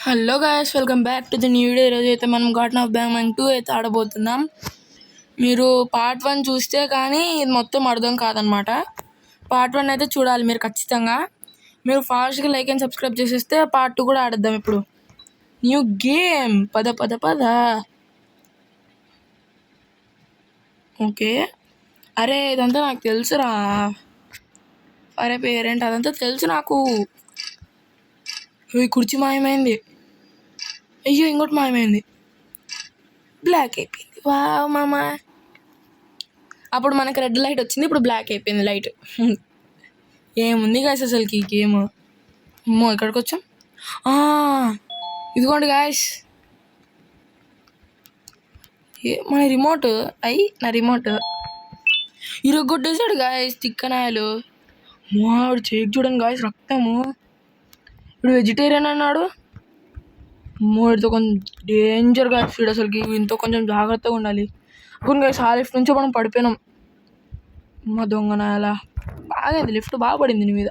Hello guys, welcome back to the new video. ఈరోజు అయితే మనం గార్డెన్ ఆఫ్ బ్యాంగ్ 2 అయితే ఆడబోతున్నాం. మీరు పార్ట్ 1 చూస్తే కానీ ఇది మొత్తం అర్థం కాదనమాట. పార్ట్ 1 అయితే చూడాలి మీరు ఖచ్చితంగా. మీరు ఫాస్ట్గా లైక్ అండ్ సబ్స్క్రైబ్ చేసేస్తే పార్ట్ 2 కూడా ఆడేద్దాం. ఇప్పుడు న్యూ గేమ్ పద పద పద. ఓకే, అరే ఇదంతా నాకు తెలుసురా. అరే పేరెంట్ అదంతా తెలుసు నాకు. ఈ కుర్చీ మాయమైంది. అయ్యో ఇంకోటి మాయమైంది. బ్లాక్ అయిపోయింది. వావ్ మామా, అప్పుడు మనకి రెడ్ లైట్ వచ్చింది, ఇప్పుడు బ్లాక్ అయిపోయింది లైట్. ఏముంది గాయస్ అసలుకి ఈ గేమ్. అమ్మో ఇక్కడికి వచ్చాం. ఇదిగోండి గాయస్ మన రిమోట్. నా రిమోట్ ఇరగొట్టేసాడు గాయస్ తిక్కనాయలు. వాడు చేక్ చూడండి గాయస్, రక్తము. ఇప్పుడు వెజిటేరియన్ అన్నాడు. వీడితో కొంచెం డేంజర్గా ఫీడ్ అసలుకి. వీటితో కొంచెం జాగ్రత్తగా ఉండాలి. అవును గాయస్, ఆ లిఫ్ట్ నుంచి మనం పడిపోయినాం. అమ్మ దొంగన అలా బాగైంది, లిఫ్ట్ బాగా పడింది నీ మీద.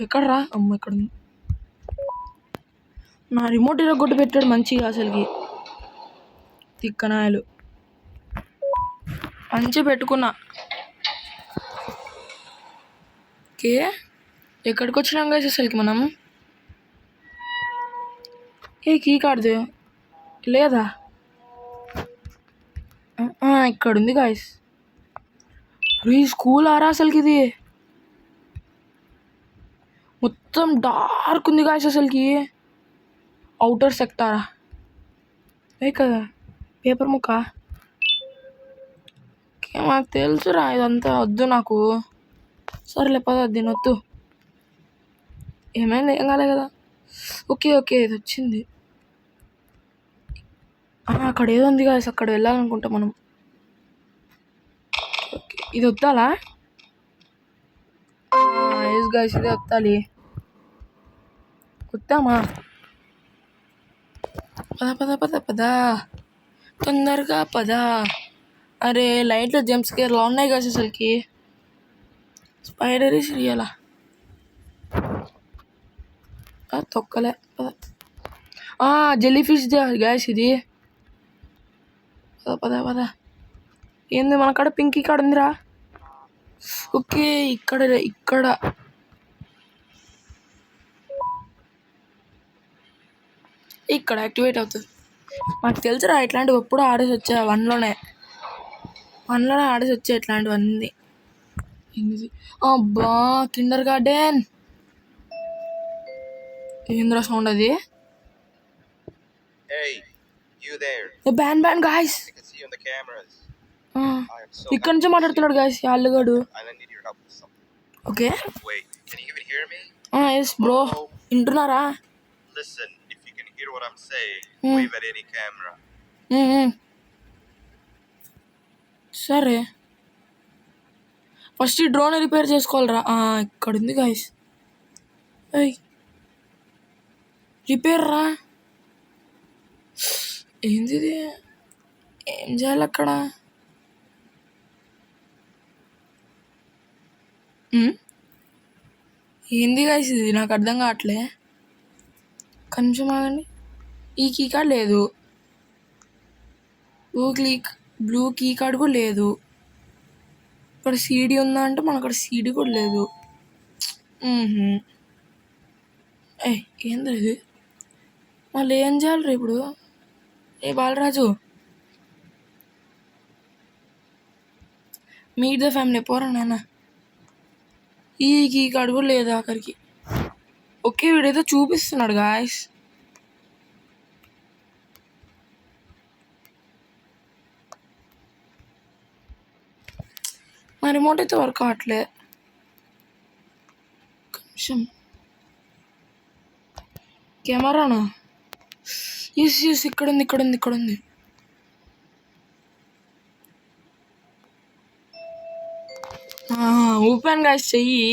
ఎక్కడరా? అమ్మ ఎక్కడ ఉంది? నా రిమోట్ ఇరగొట్టు పెట్టాడు మంచిగా అసలుకి. తిక్కనాయలు మంచిగా పెట్టుకున్నా. ఓకే, ఎక్కడికి వచ్చినాం గాయస్ అసలుకి మనం? కీ కార్డు లేదా? ఇక్కడ ఉంది గాయస్. ఈ స్కూల్ ఆరా అసలుకి? ఇది మొత్తం డార్క్ ఉంది గాయస్ అసలుకి. అవుటర్ సెక్టారా కదా? పేపర్ ముక్క. మాకు తెలుసురా, ఇదంతా వద్దు నాకు. సరేలే పద, దీని వద్దు. ఏమైంది? ఏం కాలే కదా? ఓకే ఓకే, ఇది వచ్చింది. అక్కడ ఏదో ఉంది గాయస్, అక్కడ వెళ్ళాలనుకుంటా మనం. ఓకే, ఇది వద్దాలా? ఎస్ గాయస్, ఇదే వత్తాలి. వద్దామా? పద పద పద పద, తొందరగా పద. అరే లైట్లో జంప్ స్కేర్లా ఉన్నాయి గాయస్ అసలుకి. స్పైడర్ రియలా? తొక్కలే. జెల్లీ ఫిష్ గాయస్ ఇది. పద పద పద. ఏంది మన కాడ పింకీ కాడ ఉందిరా? ఓకే, ఇక్కడ యాక్టివేట్ అవుతుంది. మాకు తెలుసురా, ఇట్లాంటివి ఎప్పుడు ఆడేసి వచ్చా. వన్లోనే ఆడేసి వచ్చా ఇట్లాంటివన్నీ. అబ్బా కిండర్ గార్డెన్. ఏంద్రా సౌండ్ అది? Ban guys. ఇక్కడ నుంచి మాట్లాడుతున్నాడు గాయస్ అల్లుగాడు. ఓకే, ఎస్ బ్రో, వింటున్నారా? సరే, ఫస్ట్ ఈ డ్రోన్ రిపేర్ చేసుకోవాలరా. ఇక్కడ ఉంది గాయస్. రిపేర్ రా. ఏంది? ఏం చేయాలి అక్కడ? ఏంది గాయస్ ఇది? నాకు అర్థం కావట్లే. కొంచెం ఆగండి. ఈ కీ కార్డ్ లేదు, బ్లూ కీ కార్డ్ కూడా లేదు. ఇక్కడ సీడీ ఉందా అంటే మన అక్కడ సీడీ కూడా లేదు. ఏంది ఇది? మళ్ళీ ఏం చేయాలి ఇప్పుడు? బాలరాజు, మీట్ ద ఫ్యామిలీ పోరా నాన్న. ఈ కీ కార్డ్ కూడా లేదు ఆఖరికి. ఓకే, వీడేదో చూపిస్తున్నాడు గాయస్. మా రిమోట్ అయితే వర్క్ అవట్లే. కొంచెం కెమెరానా? ఎస్ ఇక్కడ ఉంది. ఓపెన్ గాయస్ చెయ్యి.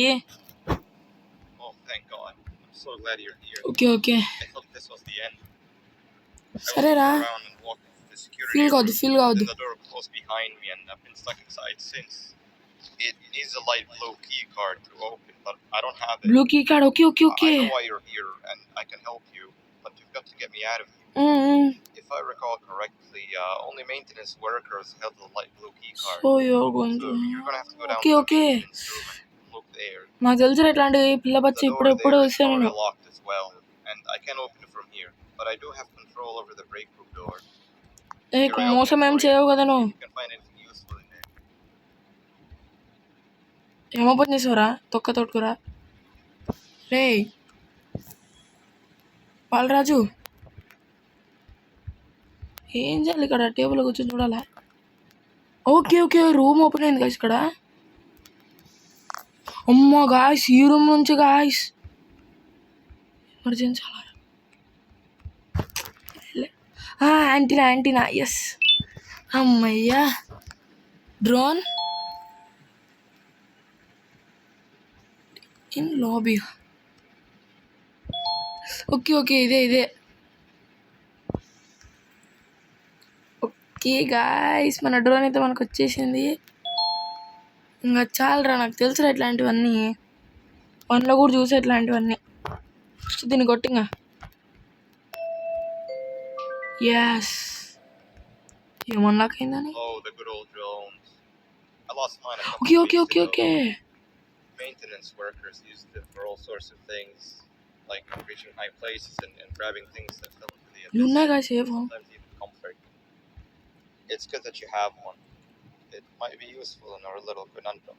ఓకే సరేరా. ఫీల్ కావద్దు. Blue key card. Okay. out of here. If I recall correctly, only maintenance workers held the light blue key card. So you're going So to you're gonna have to go down okay to the okay maintenance room and look there. నాకు తెలుసు ఇట్లాంటి పిల్ల The బచ్చి door ఇప్పుడెప్పుడు there is వస్తాను నేను. already locked as well, and I can't open it from here. But I do have control over the break room door. A Here, I మోసం open it ఏం for you. చేయవు కదా See నువ్వు. if you can find anything useful in there. ఏం open చేసావురా తొక్క తోడుకురా రే బాలరాజు ఏం చేయాలి ఇక్కడ టేబుల్ కూర్చొని చూడాలా. ఓకే ఓకే రూమ్ ఓపెన్ అయింది గాయస్ ఇక్కడ. అమ్మ గాయస్ ఈ రూమ్ నుంచి guys emergency antenna antenna yes అమ్మయ్యా. Drone in lobby. Okay okay ఇదే ఓకే గాయస్ మన డ్రోన్ అయితే మనకు వచ్చేసింది. ఇంకా చాలరా నాకు తెలుసురా ఇట్లాంటివన్నీ వన్లో కూడా చూసే ఇట్లాంటివన్నీ. ఫస్ట్ దీన్ని కొట్టింగా yes ఏమన్నాకైందని. Oh, the good old drones. I lost mine a couple okay of okay weeks okay ago. Okay Maintenance workers used it for all sorts of things, like reaching high places and grabbing things that fell into the abyss. ఉన్నాయి guys ఏవో. Sometimes even comfort. It's good that you have one. It might be useful in our little conundrum.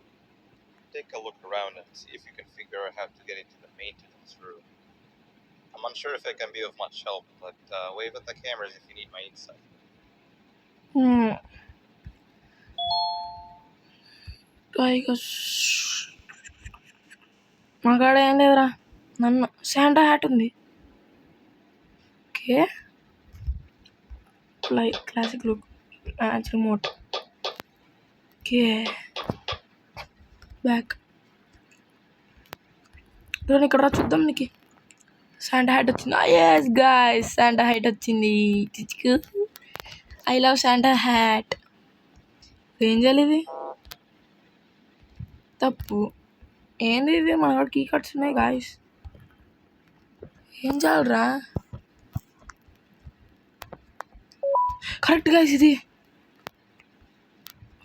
Take a look around and see if you can figure out how to get into the maintenance room. I'm unsure if it can be of much help, but wave at the cameras if you need my insight. మా కాడ ఏం లేదురా. నన్ను Santa hat ఉంది. Okay classic look match remote. Okay back drone ఇక్కడ చూద్దాం. నీకు Santa hat వచ్చింది. ఎస్ గాయ్స్ శాంటా హ్యాట్ వచ్చింది. I love Santa hat. ఏం చేయాలి ఇది తప్పు ఏంది ఇది మన కాడ కీ కార్డ్స్ ఉన్నాయి గాయస్. ఏం చేయాలరా కరెక్ట్ గాయస్ ఇది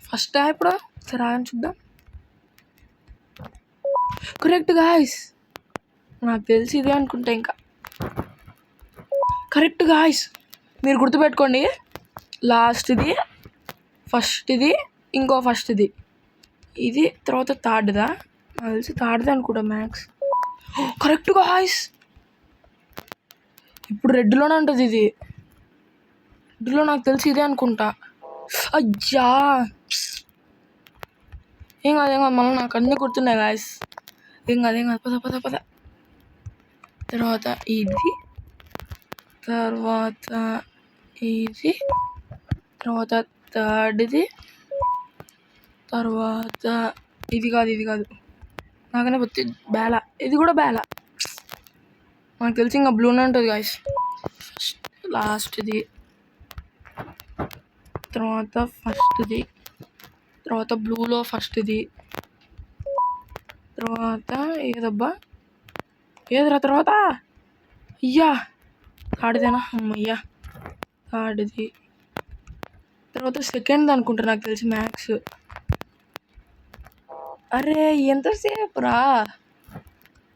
ఫస్ట్ ఇప్పుడు సరే అని చూద్దాం. కరెక్ట్ గాయస్ నాకు తెలిసి ఇదే అనుకుంటా. ఇంకా కరెక్ట్ గాయస్ మీరు గుర్తుపెట్టుకోండి. లాస్ట్ది ఫస్ట్ది ఇంకో ఫస్ట్ది ఇది తర్వాత థర్డ్దా నాకు తెలిసి థర్డ్ది అనుకుంటా మ్యాక్స్. కరెక్ట్ గాయస్ ఇప్పుడు రెడ్లోనే ఉంటుంది ఇది. రెడ్లో నాకు తెలిసి ఇదే అనుకుంటా. అయ్యా ఏం కాదు మళ్ళీ నాకు అన్నీ గుర్తున్నాయి గాయస్. ఏం కాదు పద. తర్వాత ఇది తర్వాత ఇది తర్వాత థర్డ్ది తర్వాత ఇది కాదు నాకనే పోతే బేల. ఇది కూడా బేల నాకు తెలిసి ఇంకా బ్లూనే ఉంటుంది గాయస్. ఫస్ట్ లాస్ట్ది తర్వాత ఫస్ట్ది తర్వాత బ్లూలో ఫస్ట్ది తర్వాత ఏదిరా తర్వాత అయ్యా థర్డ్దేనా అమ్మయ్యా థర్డ్ది తర్వాత సెకండ్ అనుకుంటా నాకు తెలిసి మ్యాక్స్. అరే ఎంతసేపు రా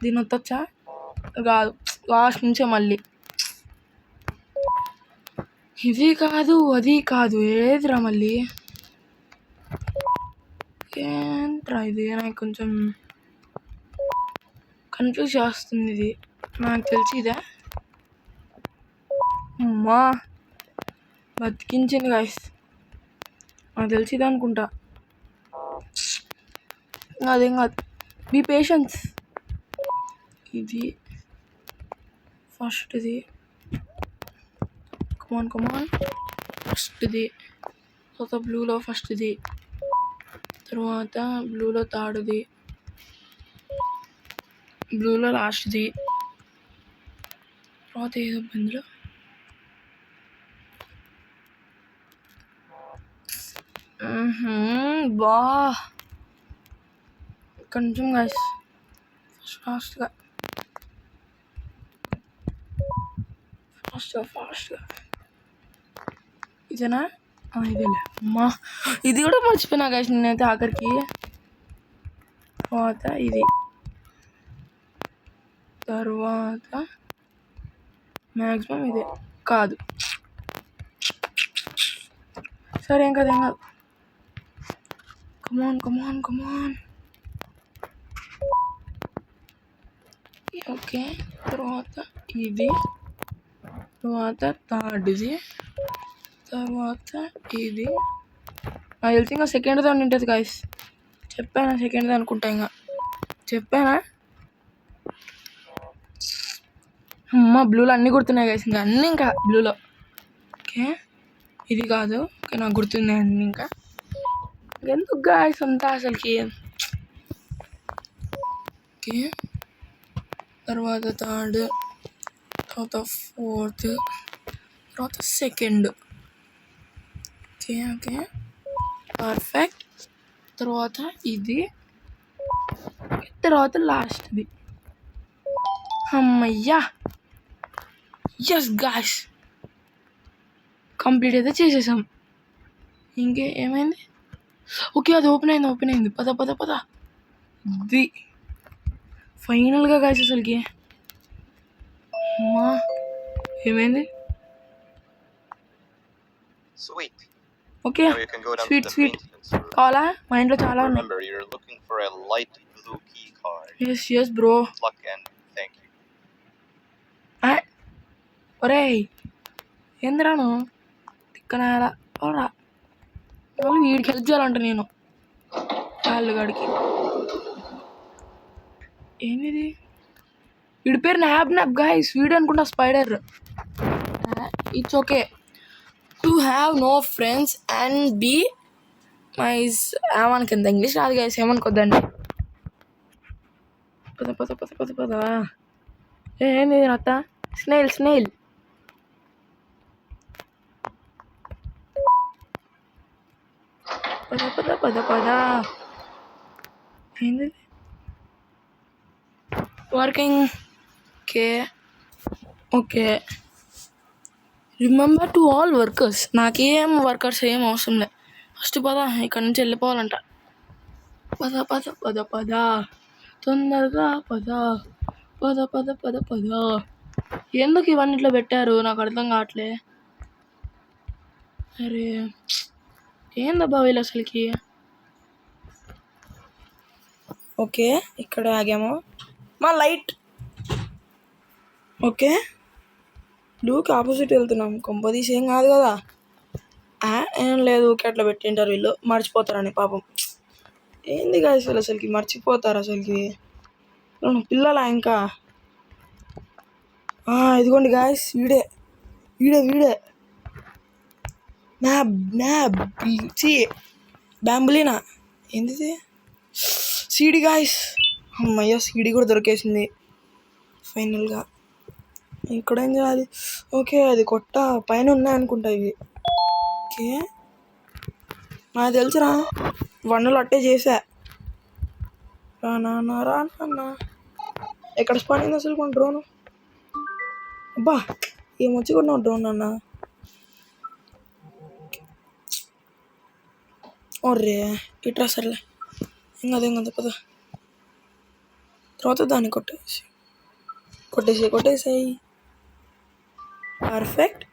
దీని వద్దొచ్చా కాదు లాస్ట్ నుంచే మళ్ళీ ఇది కాదు అది కాదు ఏదిరా మళ్ళీ ఏంట్రా ఇది నాకు కొంచెం కన్ఫ్యూజ్ చేస్తుంది. ఇది నాకు తెలిసి ఇదే అమ్మా బతికించింది గాయస్. నాకు తెలిసి ఇదే అనుకుంటా. అదేం కాదు బీ పేషెన్స్. ఇది ఫస్ట్ది కమాన్ ఫస్ట్ది తర్వాత బ్లూలో ఫస్ట్ది తర్వాత బ్లూలో థర్డ్ది బ్లూలో లాస్ట్ది తర్వాత ఏదో ఇందులో బా కొంచెం గాయస్ ఫాస్ట్గా ఇదేనా ఇదేలే అమ్మా ఇది కూడా మర్చిపోయినా గైస్ నేనైతే ఆఖరికి తర్వాత ఇది తర్వాత మ్యాక్సిమం ఇదే కాదు సరే ఏం కాదు కమాన్ ఓకే తర్వాత ఇది తర్వాత థర్డ్ది తర్వాత ఇది నాకు తెలిసి ఇంకా సెకండ్ది అని ఉంటుంది గాయస్ చెప్పానా సెకండ్ది అనుకుంటా ఇంకా చెప్పానా అమ్మ బ్లూలో అన్నీ గుర్తున్నాయి గాయస్ ఇంకా అన్నీ ఇంకా బ్లూలో ఓకే ఇది కాదు ఓకే నాకు గుర్తున్నాయి అన్నీ ఇంకా ఎందుకు గాయస్ అంతా అసలుకి ఓకే తర్వాత థర్డ్ తర్వాత ఫోర్త్ తర్వాత సెకండ్ ఓకే పర్ఫెక్ట్ తర్వాత ఇది తర్వాత లాస్ట్ది అమ్మయ్యా ఎస్ గాయ్స్ కంప్లీట్ అయితే చేసేసాం ఇంకే ఏమైంది ఓకే అది ఓపెన్ అయింది పద ఇది ఫైనల్గా గాయ్స్ అసలుకి అమ్మా ఏమైంది Sweet. Okay Now you can go down to sweet the maintenance room. కావాలా మా ఇంట్లో చాలా ఉన్నాయి Remember, you're looking for a light blue key card. Yes bro Good luck and thank you. ఒరేయ్ ఏందిరాను తిక్కనాయాల ఓరా వాళ్ళు వీడికి హెల్ప్ చేయాలంట నేను కాళ్ళుగాడికి ఏంది వీడి పేరు నాబ్ గాయ్స్ వీడు అనుకుంటా spider it's okay to have no friends and be mice ఏమనకి ఎంత ఇంగ్లీష్ రాదు గాయస్ ఏమనుకోద్దండి పద ఏంది రత్త స్నేల్ పద ఏంది working okay remember to all workers నాకేం వర్కర్స్ ఏం అవసరం లే ఫస్ట్ పద ఇక్కడ నుంచి వెళ్ళిపోవాలంట పద తొందరగా పద ఎందుకు ఇవన్నిట్లో పెట్టారు నాకు అర్థం కావట్లే అరే ఏందబ్బా వీళ్ళు అసలుకి ఓకే ఇక్కడ ఆగాము మా లైట్ ఓకే బ్లూకి ఆపోజిట్ వెళ్తున్నాం కొంపదీసి ఏం కాదు కదా ఏం లేదు ఓకే అట్లా పెట్టింటారు వీళ్ళు మర్చిపోతారని పాపం ఏంది గాయస్ వీళ్ళు అసలుకి మర్చిపోతారు అసలుకి పిల్లలా ఇంకా ఇదిగోండి గాయస్ వీడే న్యాబ్ బ్యాంబులీనా ఏంది సీడీ గాయస్ అమ్మయ్య సీడీ కూడా దొరికేసింది ఫైనల్గా ఇక్కడ ఏం చేయాలి ఓకే అది కొట్ట పైన ఉన్నాయనుకుంటా ఇవి ఓకే నాకు తెలుసురా వన్నులు అట్టే చేసా రానా ఎక్కడ స్పాన్ అయింది అసలు మన డ్రోన్ అబ్బా ఏమొచ్చి కొన్నావు డ్రోన్ అన్న ఒర్రే ఇట్రా సర్లే ఏం కాదు పద తర్వాత దాన్ని కొట్టేసాయి పర్ఫెక్ట్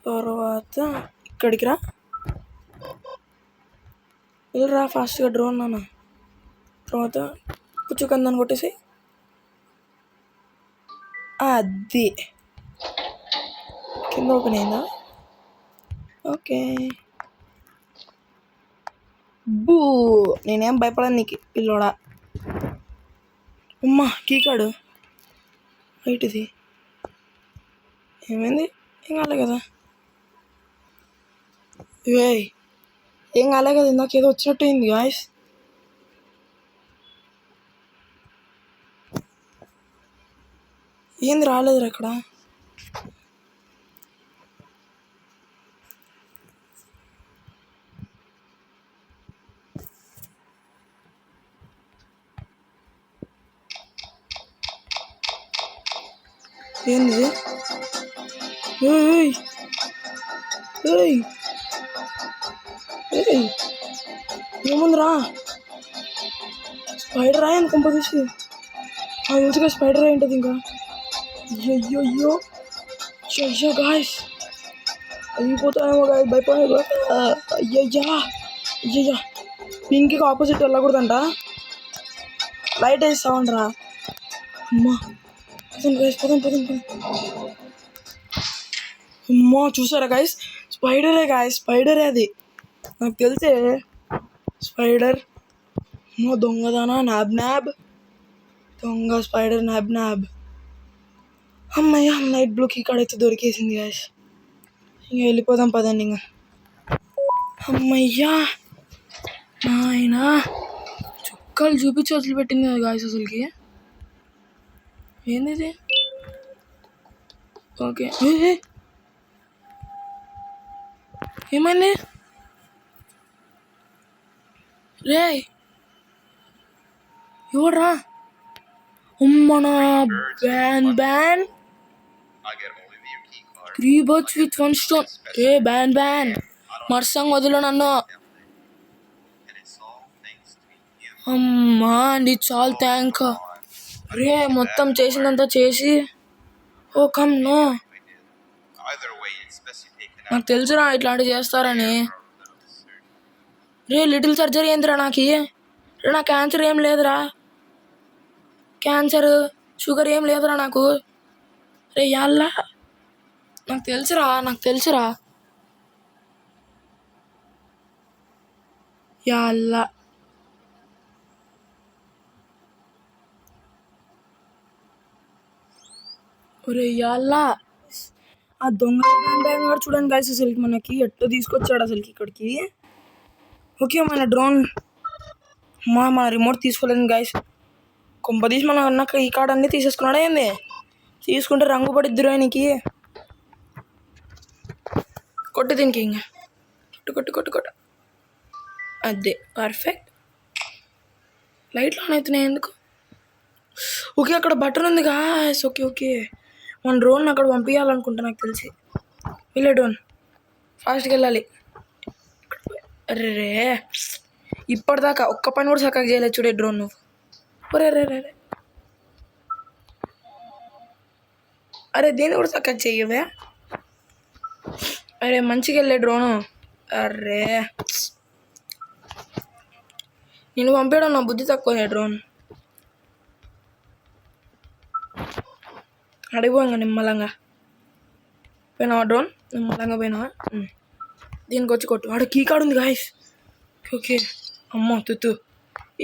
తర్వాత ఇక్కడికి రా వెళ్ళరా ఫాస్ట్గా డ్రోన్ నాన్న తర్వాత పుచ్చుకందాన్ని కొట్టేసాయి అది కింద ఓపెన్ అయిందా ఓకే బూ నేనేం భయపడను నీకు పిల్లోడా అమ్మా కీకాడు బయటిది ఏమైంది ఏం కాలే కదా ఏం కాలే కదా ఇందాక ఏదో వచ్చినట్టు అయింది గాయస్ ఏంది రాలేదురా ఇక్కడ ఏంది? ఏయ్ ఏయ్ ఏయ్ ఏముందిరా? స్పైడర్ అయ్యింది కొంపదీసి. ఆ రోజుగా స్పైడర్ అయి ఉంటుంది ఇంకా. అయ్యో అయ్యో గాయస్ అయిపోతానేమో గాయస్, భయపడే. అయ్యయ్యా పింక్కి ఆపోజిట్ వెళ్ళకూడదంట. లైట్ వేస్తామంటరా. అమ్మా పదండి గాయస్, పదండి. అమ్మా చూసారా గాయస్, స్పైడరే అది. నాకు తెలిసే స్పైడర్. అమ్మో దొంగదానా, నాబ్ దొంగ స్పైడర్ నాబ్. అమ్మయ్య లైట్ బ్లూకి ఇక్కడైతే దొరికేసింది గాయస్. ఇంకా వెళ్ళిపోదాం పదండి ఇంకా. అమ్మయ్యా ఆయన చుక్కలు చూపించి వదిలిపెట్టింది కదా గాయస్ అసలుకి. ఏంది ఇది? ఓకే ఏమైంది రే? ఎవడ్రా? ఉమ్మనా ban I get only the key card. 3 birds with 1 stone. ఏ బ్యాన్ మర్సంగ్ వదిలో నన్ను. And it's all thanks to you. అమ్మా అండి చాలా థ్యాంక్. రే మొత్తం చేసిందంతా చేసి oh come no. Either way, it's best you take an నాకు తెలుసురా ఇట్లాంటివి చేస్తారని. రే లిటిల్ సర్జరీ ఏందిరా నాకు? రే నాకు క్యాన్సర్ ఏం లేదురా, క్యాన్సర్ షుగర్ ఏం లేదురా నాకు. రే యాల్లా నాకు తెలుసురా యాల్లా. ఒరే యాల్లా ఆ దొంగ బ్యాన్ కూడా చూడండి గాయస్ అసలుకి మనకి ఎట్లా తీసుకొచ్చాడు అసలుకి ఇక్కడికి. ఓకే మన డ్రోన్ మన రిమోట్ తీసుకోలేదు గాయస్. కొంపదీసి మన నాకు ఈ కార్డ్ అన్నీ తీసేసుకున్నాడా ఏంది? తీసుకుంటే రంగు పడిద్దురు ఆయనకి. కొట్టు దీనికి ఇంకా, కొట్టు. అదే పర్ఫెక్ట్. లైట్లు ఆన్ అవుతున్నాయి ఎందుకు? ఓకే అక్కడ బటన్ ఉంది గాయస్. ఓకే మన డ్రోన్ అక్కడ పంపించాలనుకుంటా నాకు తెలిసి. వెళ్ళే డ్రోన్ ఫాస్ట్గా వెళ్ళాలి. అరే ఇప్పటిదాకా ఒక్క పని కూడా చక్కగా చేయలేదు చూడే డ్రోన్ నువ్వు. అరే దీన్ని కూడా చక్కగా చెయ్యవే. అరే మంచిగా వెళ్ళే డ్రోను. అరే నేను పంపేయడం నా బుద్ధి తక్కువ డ్రోన్. అడిగిపోయింగా నిమ్మలంగా పోయినావా డ్రోన్? నిమ్మలంగా పోయినావా? దీనికి వచ్చి కొట్టు. ఆడ కీ కార్డ్ ఉంది గాయస్. ఓకే అమ్మో తుత్తు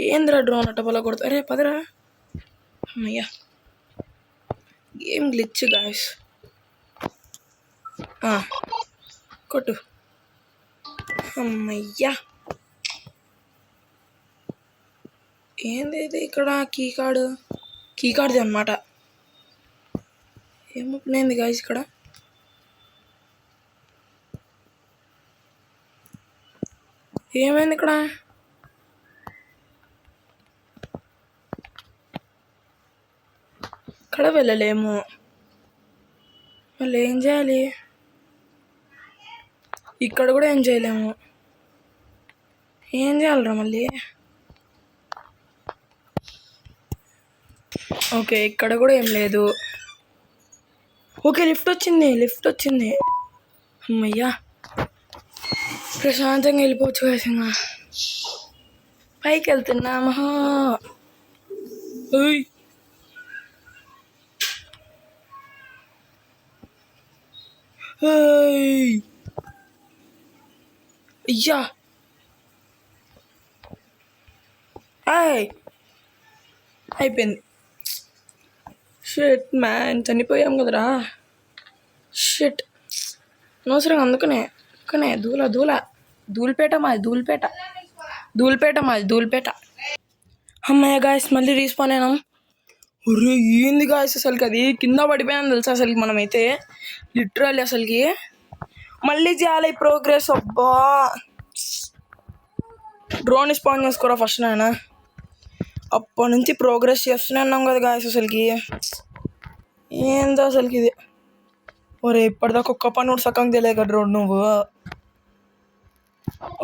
ఏందిరా డ్రోన్ అట్ట పొల కొడుతా. అరే పదరా. అమ్మయ్యా గేమ్ గ్లిచ్ గాయస్. కొట్టు. అమ్మయ్యా ఏంది ఇది ఇక్కడ కీ కార్డ్ది అనమాట. ఏమవుతుంది గాయస్ ఇక్కడ? ఏమైంది ఇక్కడ? ఇక్కడ వెళ్ళలేము, మళ్ళీ ఏం చేయాలి? ఇక్కడ కూడా ఏం చేయలేము. ఏం చేయాలరా మళ్ళీ? ఓకే ఇక్కడ కూడా ఏం లేదు. ఓకే లిఫ్ట్ వచ్చింది. అమ్మయ్యా ప్రశాంతంగా వెళ్ళిపోవచ్చు కదా. పైకి వెళ్తున్నామా? అయ్యా అయిపోయింది. షిట్ మ్యాన్ చనిపోయాం కదరా. షిట్ అనవసరంగా అందుకనే ధూళిపేట మాది. అమ్మయ్య గాయస్ మళ్ళీ రీస్పాన్ అయినాం. ఒరే ఏంది గాయస్ అసలుకి అది కింద పడిపోయాను తెలుసా అసలుకి. మనమైతే లిటరల్లీ అసలుకి మళ్ళీ చేయాలి ప్రోగ్రెస్. అబ్బా డ్రోన్ స్పాన్ చేసుకోరా ఫస్ట్ నాయన. అప్పటి నుంచి ప్రోగ్రెస్ చేస్తూనే ఉన్నాం కదా గాయస్ అసలుకి. ఏందో అసలుకి ఇది. ఒరే ఇప్పటిదాకా ఒక్క పని కూడా సక్కగా తెలియక రోడ్ నువ్వు.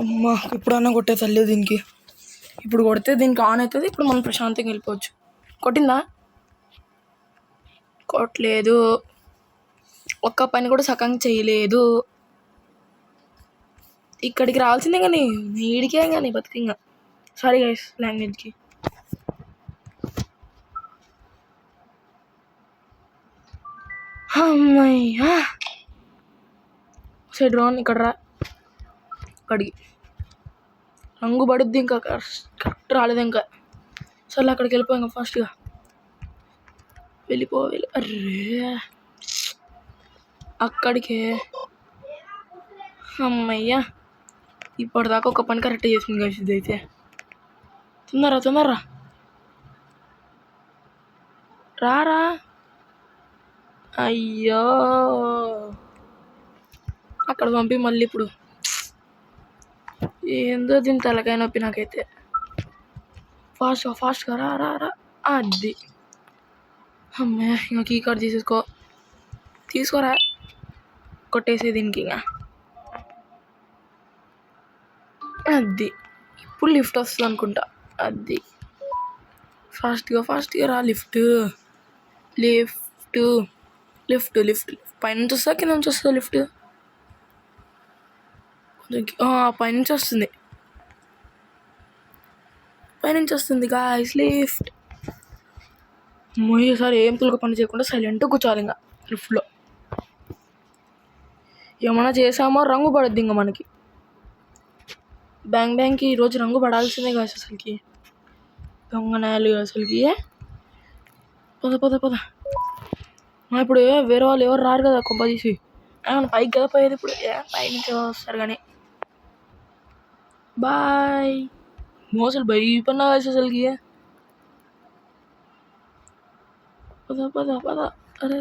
అమ్మా ఇప్పుడన్నా కొట్టే తల్లి దీనికి. ఇప్పుడు కొడితే దీనికి ఆన్ అవుతుంది. ఇప్పుడు మనం ప్రశాంతంగా వెళ్ళిపోవచ్చు. కొట్టిందా? కొట్టలేదు. ఒక్క పని కూడా సకంగా చేయలేదు. ఇక్కడికి రావాల్సిందే కానీ వీడికే కానీ బతికింగా. Sorry guys లాంగ్వేజ్కి. అమ్మయ్యా సరే డ్రోన్ ఇక్కడ రా. అక్కడికి రంగు పడుద్ది ఇంకా కరెక్ట్ రాలేదు ఇంకా. సరే అక్కడికి వెళ్ళిపో ఇంకా ఫాస్ట్గా వెళ్ళిపో. అర్రే అక్కడికే. అమ్మయ్యా ఇప్పటిదాకా ఒక పని కరెక్ట్ చేసింది కదా ఇది అయితే. తొందరరా రారా. అయ్యో అక్కడ పంపి మళ్ళీ ఇప్పుడు ఏందో దీని తలకాయ నొప్పి నాకైతే. ఫాస్ట్గా రా. అది అమ్మయ్య ఇంకా కీ కార్డ్ తీసుకోరా. కొట్టేసే దీనికి ఇంకా. అది ఇప్పుడు లిఫ్ట్ వస్తుంది అనుకుంటా. అది ఫాస్ట్గా రా. లిఫ్ట్ పైనుంచి వస్తుందా కింద నుంచి వస్తుందా లిఫ్ట్? పైనుంచి వస్తుంది గాయ్స్ లిఫ్ట్. మొయ్యసారి ఏం పులక పని చేయకుండా సైలెంట్గా కూర్చోవాలి ఇంకా లిఫ్ట్లో. ఏమన్నా చేసామో రంగు పడుద్ది ఇంకా మనకి. బ్యాంక్కి ఈరోజు రంగు పడాల్సిందే కాదు అసలుకి. దొంగనాయాలు అసలుకి. పద ఇప్పుడు వేరే వాళ్ళు ఎవరు రారు కదా కొంప తీసి. మన పైకి కదా పోయేది ఇప్పుడు. పై నుంచి వస్తారు కానీ. బాయ్ అసలు భయపడినా కాదు అసలుకి. పద అరే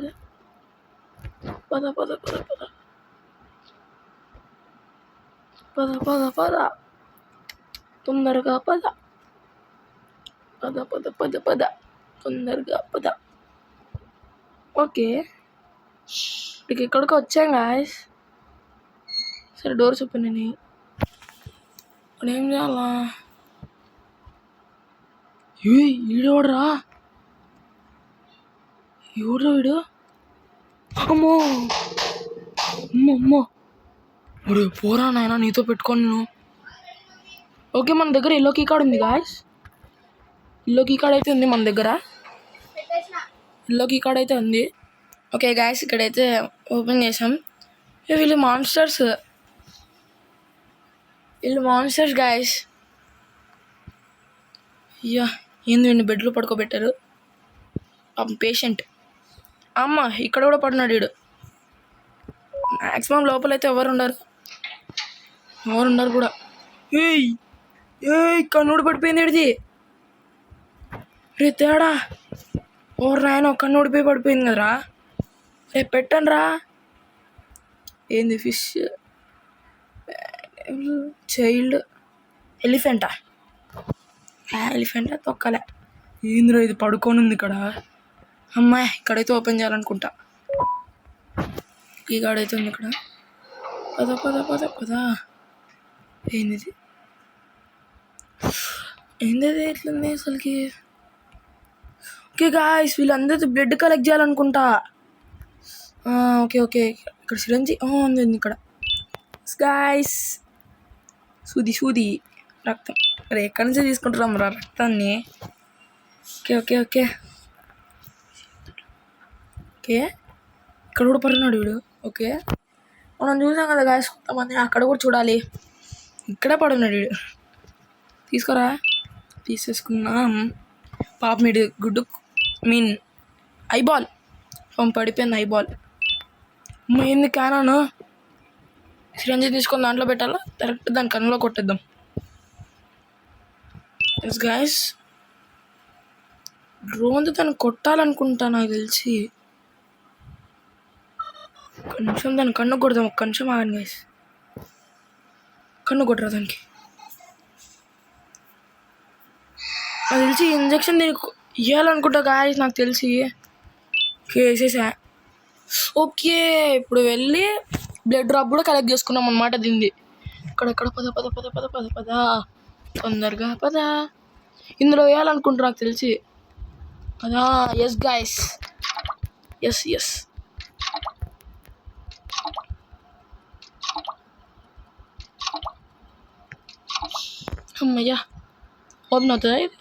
పద తొందరగా పద తొందరగా పద. ఓకే ఇక్కడికి వచ్చాం గాయ్స్. సరే డోర్స్ ఓపెన్ అయినాయి. ఇప్పుడు ఏం చేయాలా? ఈడోడరా వీడు. అమ్మో ఒరే పోరా నాయన నీతో పెట్టుకోను నేను. ఓకే మన దగ్గర ఎల్లో కీ కార్డ్ ఉంది గాయ్స్. ఎల్లో కీ కార్డ్ అయితే ఉంది మన దగ్గర. ఓకే గాయ్స్ ఇక్కడైతే ఓపెన్ చేసాం. వీళ్ళు మాన్స్టర్స్ గాయ్స్. అయ్యా ఏంది వీడిని బెడ్లో పడుకోబెట్టారు. పేషెంట్. అమ్మ ఇక్కడ కూడా పడినాడు వీడు. మ్యాక్సిమం లోపలైతే ఎవరు ఉండరు కూడా. ఏయ్ కన్నుడు పడిపోయింది వీడిది. రే తేడా ఓరు నాయన కన్ను ఊడిపోయి పడిపోయింది కదరా. రేపు పెట్టండి రా. ఏంది ఫిష్ చైల్డ్ ఎలిఫెంటా తొక్కలే. ఏందిరా ఇది పడుకొని ఉంది ఇక్కడ. అమ్మాయి ఇక్కడైతే ఓపెన్ చేయాలనుకుంటా. ఈ కాడైతే ఉంది ఇక్కడ. పద ఏంది ఎట్లుంది అసలుకి. ఓకే గాయ్స్ వీళ్ళందరితో బ్లడ్ కలెక్ట్ చేయాలనుకుంటా. ఓకే ఇక్కడ సిరంజి ఉంది ఇక్కడ గాయ్స్. సూది రక్తం. అరే ఎక్కడి నుంచి తీసుకుంటున్నాం రా రక్తాన్ని. ఓకే ఇక్కడ కూడా పడినాడు వీడు. ఓకే మనం చూసాం కదా గాయస్ కొంతమంది. అక్కడ కూడా చూడాలి. ఇక్కడే పడున్నాడు వీడు. తీసుకోరా. తీసేసుకున్నాం. పాప మీడు గుడ్డు ఐబాల్ పడిపోయింది. ఐబాల్ ఏంది క్యానాను. సిరంజి తీసుకొని దాంట్లో పెట్టాలా. డైరెక్ట్ దాని కన్నులో కొట్టేద్దాం. ఎస్ గాయస్ డ్రోన్తో తను కొట్టాలనుకుంటా నాకు తెలిసి. ఒక్క నిమిషం దాన్ని కన్ను కొడదాం. ఒక్క నిమిషం ఆగండి గైస్. కన్ను కొట్టరా దానికి. నాకు తెలిసి ఇంజక్షన్ దీనికి ఇవ్వాలనుకుంటా గాయస్ నాకు తెలిసి. వేసేసా. ఓకే, ఇప్పుడు వెళ్ళి బ్లడ్ డ్రాప్ కూడా కలెక్ట్ చేసుకున్నాం అనమాట దీన్ని. ఇక్కడ పద పద పద పద పద పద తొందరగా పద. ఇందులో వేయాలనుకుంటున్నా నాకు తెలిసి కదా. Yes guys, yes. అమ్మయ్యా, ఓపెన్ అవుతుందా ఇది?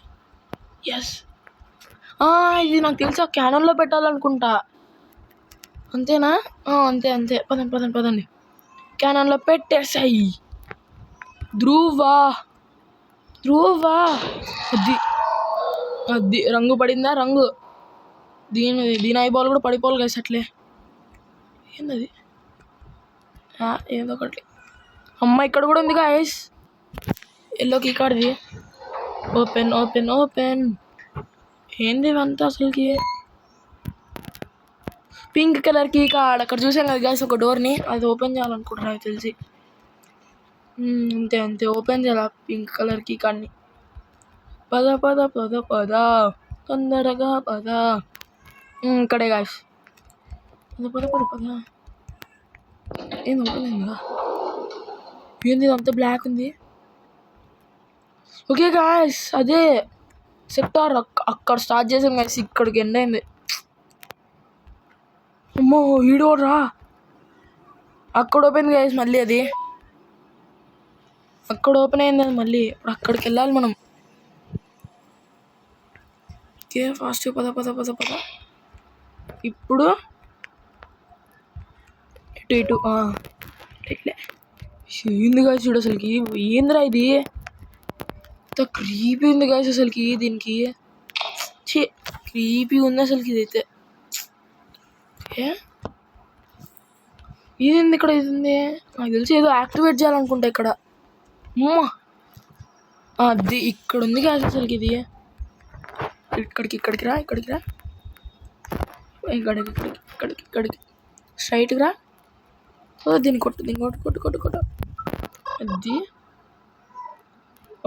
ఎస్. ఇది నాకు తెలిసి ఆ క్యానన్లో పెట్టాలనుకుంటా. అంతేనా? అంతే. పదండి. క్యానన్లో పెట్టేసాయి. ధ్రువా అది రంగు పడిందా? రంగు దీని ఐబాల్ కూడా పడిపోవాలి కదా అట్లే. ఏందది? ఏదో ఒకటి. అమ్మ, ఇక్కడ కూడా ఉంది గాయస్ ఎల్లో కీ కార్డ్ది. ఓపెన్. ఏంది ఇవంతా అసలుకి? Pink colour key card. అక్కడ చూసాం కదా గాయస్ ఒక డోర్ని, అది ఓపెన్ చేయాలనుకుంటున్నా నాకు తెలిసి. అంతే ఓపెన్ చేయాలి పింక్ కలర్ కీ కార్డ్ని. పద తొందరగా పద. ఇక్కడే గాయస్. పద. ఏంది ఓపెన్ అయిందా? ఏంది ఇదంతా బ్లాక్ ఉంది? ఓకే గాయస్, అదే సెక్టార్. అక్కడ స్టార్ట్ చేసాం గాయస్, ఇక్కడికి ఎండ్ అయింది. అమ్మో, ఈడోడ్రా. అక్కడ ఓపెన్ గాయస్, మళ్ళీ అది అక్కడ ఓపెన్ అయింది అది మళ్ళీ. ఇప్పుడు అక్కడికి వెళ్ళాలి మనం. ఓకే, ఫాస్ట్ పద. ఇప్పుడు ఇటు ఇట్లే. ఏంది గాయస్ చూడు అసలుకి, ఏందిరా ఇది? ఇంత క్రీపీ ఉంది గాయస్ అసలుకి. దీనికి క్రీపీ ఉంది అసలుకి ఇదైతే. ఇదేంది ఇక్కడ? ఇది ఉంది నాకు తెలిసి, ఏదో యాక్టివేట్ చేయాలనుకుంటా ఇక్కడ. అది ఇక్కడ ఉంది గాయస్ అసలుకి. ఇది ఇక్కడికి రా. ఇక్కడికి స్ట్రైట్గా రా. దీన్ని కొట్టు. అది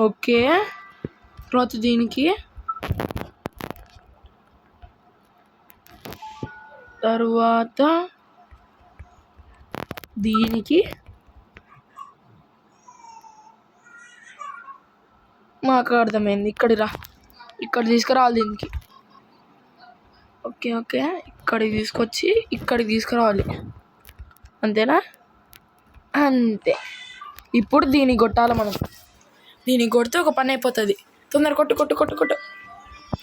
ఓకే. తర్వాత దీనికి, తర్వాత దీనికి. మాకు అర్థమైంది. ఇక్కడ తీసుకురావాలి దీనికి. ఓకే. ఇక్కడికి తీసుకొచ్చి ఇక్కడికి తీసుకురావాలి. అంతేనా? అంతే. ఇప్పుడు దీనికి కొట్టాలి మనం. దీనికి కొడితే ఒక పని అయిపోతుంది. తొందర కొట్టు.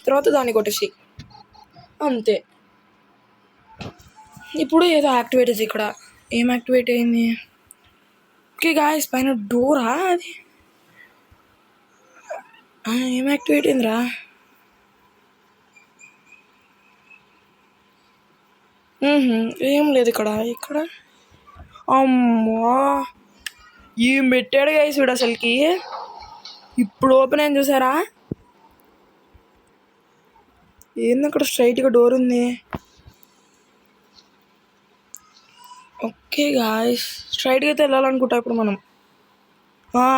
తర్వాత దాన్ని కొట్టేసి అంతే. ఇప్పుడు ఏదో యాక్టివేట్ అయింది ఇక్కడ. ఏం యాక్టివేట్ అయింది? ఓకే గాయస్, పైన డోరా అది? ఏం యాక్టివేట్ అయిందిరా? ఏం లేదు ఇక్కడ. అమ్మా, ఏం పెట్టాడు గాయస్ వీడు అసలుకి. ఇప్పుడు ఓపెన్ అయింది చూసారా? ఏంది అక్కడ స్ట్రైట్గా డోర్ ఉంది. ఓకే గాయస్, స్ట్రైట్గా అయితే వెళ్ళాలనుకుంటా ఇప్పుడు మనం.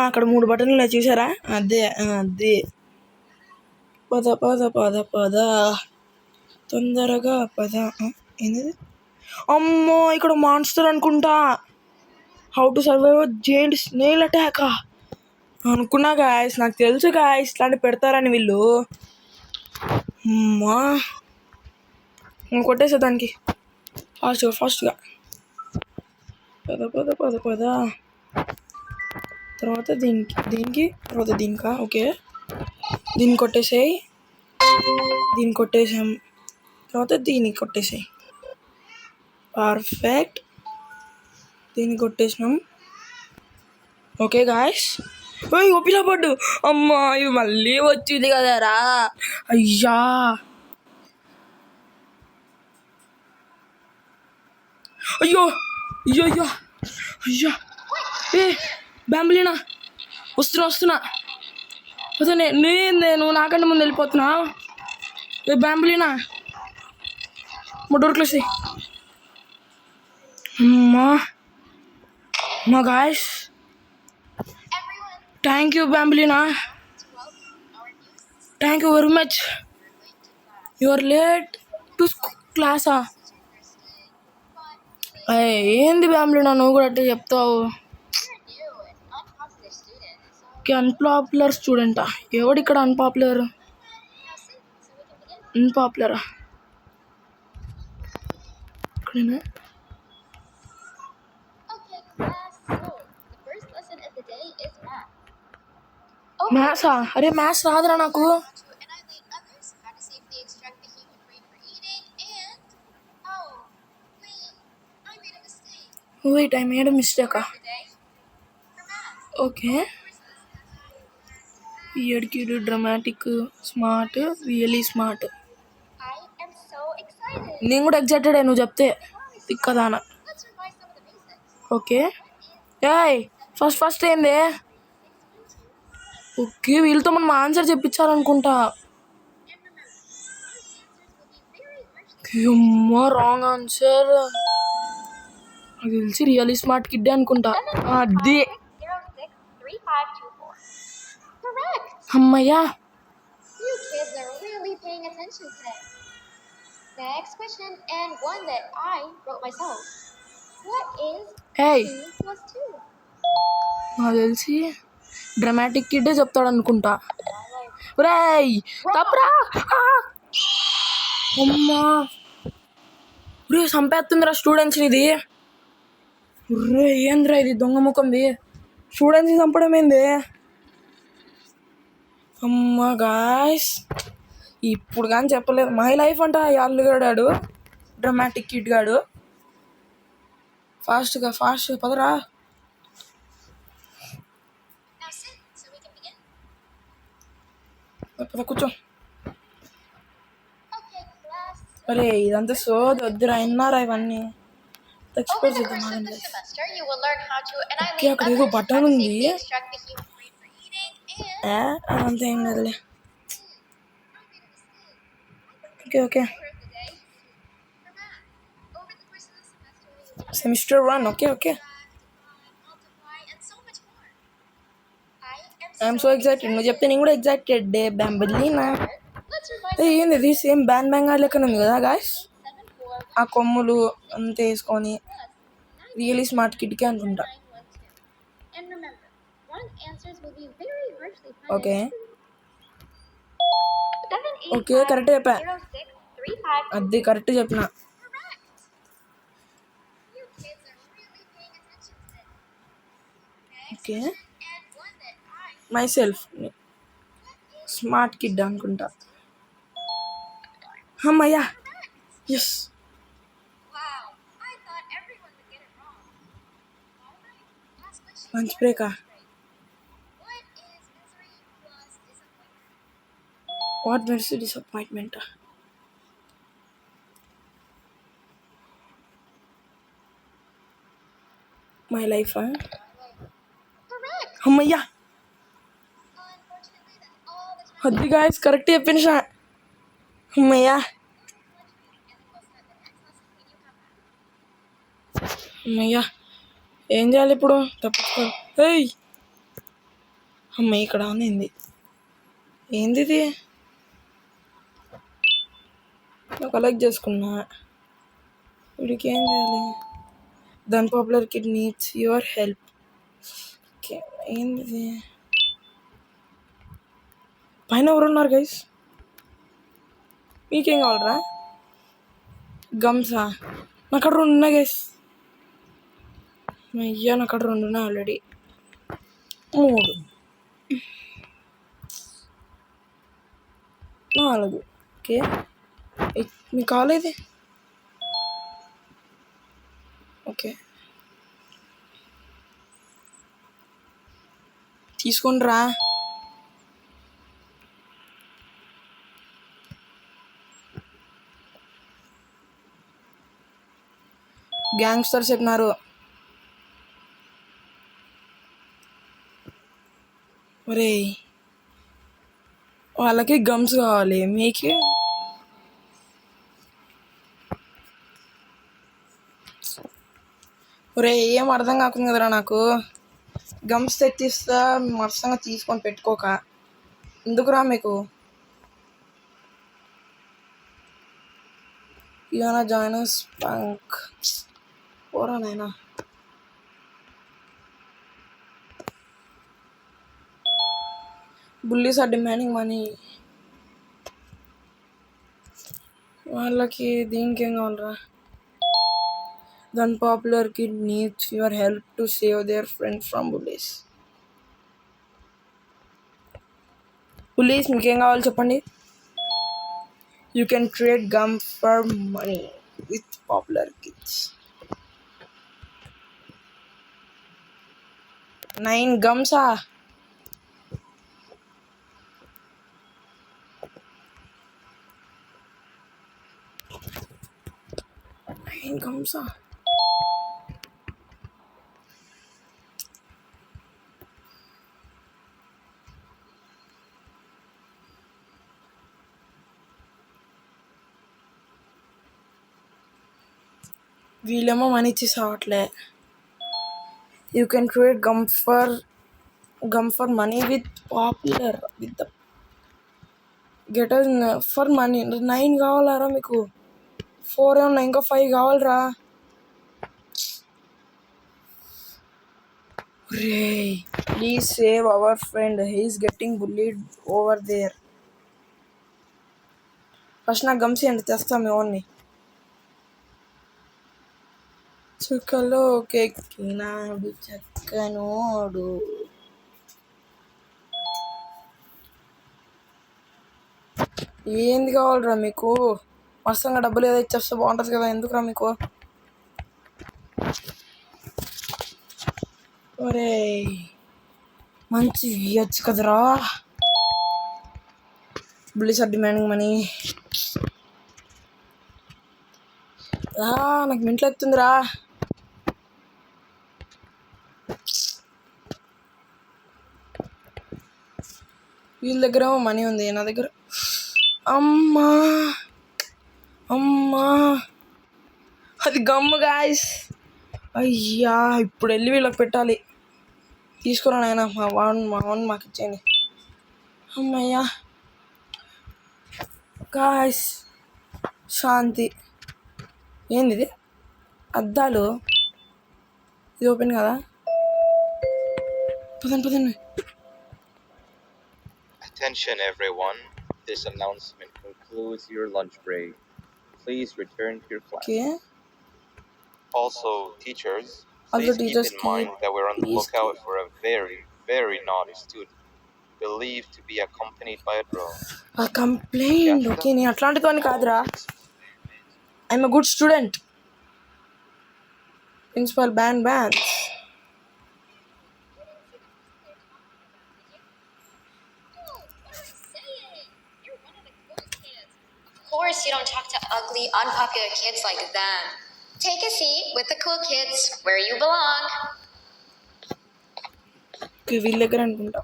అక్కడ 3 బటన్లు చూసారా? అదే పద తొందరగా పద. ఏంది? అమ్మో, ఇక్కడ మాన్స్టర్ అనుకుంటా. How to survive giant snail attack అనుకున్నా గాయస్. నాకు తెలుసు గాయస్ ఇట్లాంటి పెడతారని వీళ్ళు. అమ్మా, కొట్టేసా దానికి ఫాస్ట్గా. పద. తర్వాత దీనికి తర్వాత దీనికా? ఓకే, దీన్ని కొట్టేసాయి. దీన్ని కొట్టేసాం. తర్వాత దీన్ని కొట్టేసాయి. పర్ఫెక్ట్. దీన్ని కొట్టేసినాం. Okay guys, ఓపిలా పడ్డు. అమ్మా, ఇవి మళ్ళీ వచ్చింది కదరా. అయ్యా, అయ్యో. బ్యాంబులీనా, వస్తున్నా. అదే నేను నాకంటే ముందు వెళ్ళిపోతున్నా. బ్యాంబులీనా, మా డోర్ క్లోజ్ చేయి. అమ్మా guys, thank you Bambolina, thank you very much. You are late to క్లాసా? ఏంది ఫ్యామిలీ నువ్వు కూడా అంటే చెప్తావు? అన్పాపులర్ స్టూడెంటా? ఎవడు ఇక్కడ అన్పాపులర్? అన్పాపులరా ఇక్కడేనా? మ్యాథ్సా? అరే మ్యాథ్స్ రాదురా నాకు. వెయిట్, ఐ మేడ్ మిస్టేకా? ఓకే. ఎడ్కిడ్, డ్రామాటిక్, స్మార్ట్, రియలీ స్మార్ట్. నేను కూడా ఎగ్జైటెడ్ నువ్వు చెప్తే తిక్కదానా. ఓకే. ఏయ్ ఫస్ట్ ఏంది? ఓకే, వీళ్ళతో మనం ఆన్సర్ చెప్పించాలనుకుంటా. అమ్మా రాంగ్ ఆన్సర్. నాకు తెలిసి రియలీ స్మార్ట్ కిడ్ అనుకుంటా. అది అమ్మయ్యా. నాకు తెలిసి డ్రామాటిక్ కిడ్డే చెప్తాడు అనుకుంటా. రేయ్ తప్పరా. అమ్మా రే చంపేస్తుందిరా స్టూడెంట్స్ని ఇది. రే ఏంద్రా ఇది దొంగ ముఖంది, స్టూడెంట్స్ని చంపడం ఏంది? అమ్మా గాయస్, ఇప్పుడు కానీ చెప్పలేదు మై లైఫ్ అంట అల్లుగాడాడు డ్రామాటిక్ కిడ్ గాడు. ఫాస్ట్గా పదరా. పద కూర్చో. అరే ఇదంతా సోది వద్దురా, విన్నారా ఇవన్నీ? ఎక్స్ప్లోర్ చేద్దాం. ఓకే, అక్కడ ఏదో బటన్ ఉంది, అదంతా ఏం లేదులే. Okay semester 1. Okay I'm so excited. నువ్వు చెప్తే నేను కూడా ఎగ్జైటెడ్ డే బ్యాంబలీనా. ఏంది ఇది? సేమ్ బ్యాంగ్ లెక్కన ఉంది కదా గాయస్. ఆ కొమ్ములు అంతా వేసుకొని రియలీ స్మార్ట్ కిడ్కి అనుకుంటా. ఓకే కరెక్ట్ చెప్పా. అది కరెక్ట్ చెప్పిన. Okay myself smart kid అనుకుంటా. అమ్మయ్యా, ఎస్. లంచ్ బ్రేకా? What makes you disappointment? My life. అమ్మయ్యా, అది గాయస్ కరెక్ట్ చెప్పిన. అమ్మయ్యా ఏం చేయాలి ఇప్పుడు? తప్పించుకో. ఏయ్ అమ్మాయి ఇక్కడ ఉంది. ఏంది ఇది? కలెక్ట్ చేసుకున్నా. వీడికి ఏం చేయాలి? Then popular kid needs your help. Okay ఏంది? పైన ఎవరున్నారు గైస్? మీకేం కావాలరా? గమ్సా? నాకు అక్కడ 2 ఉన్నాయి గైస్. అయ్యా నాకు అక్కడ 2 ఉన్నాయి ఆల్రెడీ. 3 4. ఓకే మీకు కాలేదు. ఓకే తీసుకోండి రా. గ్యాంగ్స్టర్స్ చెప్పినారు. ఒరే వాళ్ళకి గమ్స్ కావాలి, మీకు ఒరే ఏం అర్థం కాకుండా కదరా నాకు. గమ్స్ తెచ్చిస్తా మరసంగా తీసుకొని పెట్టుకోక. ఎందుకురా మీకు? You wanna join us punk. పోరా నాయనా. Bullies are demanding money. వాళ్ళకి దీనికి ఏం కావాలరా? The unpopular kid needs your help to save their friend from bullies. Bullies మీకేం కావాలి చెప్పండి? You can trade gum for money with popular kids. 9 gums. 9 gums. వీళ్ళేమో మనీ ఇచ్చి సావట్లే. You can trade gum for money with popular with the get for money. 9 కావాలరా మీకు? 4 ఏమన్నా, ఇంకా 5 కావాలరా. రే please save our friend, he is getting bullied over there. First నాకు గమ్స్ ఏంటి తెస్తా మీ ఓన్ని. చుక్కలో కెక్కినాడు చక్కనోడు. ఏంది కావాలరా మీకు? మస్తంగా డబ్బులు ఏదో ఇచ్చేస్తే బాగుంటుంది కదా, ఎందుకురా మీకు? ఒరే మంచి ఇవ్వచ్చు కదరా. Bullies are demanding money. నాకు మెంట్లో ఎక్కుతుందిరా. వీళ్ళ దగ్గర ఏమో మనీ ఉంది, నా దగ్గర అమ్మా అది గమ్ము గాయస్. అయ్యా ఇప్పుడు వెళ్ళి వీళ్ళకి పెట్టాలి. తీసుకురా నాయన, మా వాన్ మాకు ఇచ్చేయండి. అమ్మయ్యా గాయస్, శాంతి. ఏంది ఇది? అద్దాలు. ఇది ఓపెన్ కదా? పదండి. Attention everyone, this announcement concludes your lunch break. Please return to your class. Okay. Also, teachers, please keep in mind that we're on the lookout for a very, very naughty student believed to be accompanied by a drone. A complaint. Okay, నేను అట్లాంటిది కాదురా. I'm a good student. Principal ban. Of course you don't talk to ugly, unpopular kids like them. Take a seat with the cool kids where you belong. Okay, వీళ్ళ దగ్గర అనుకుంటా.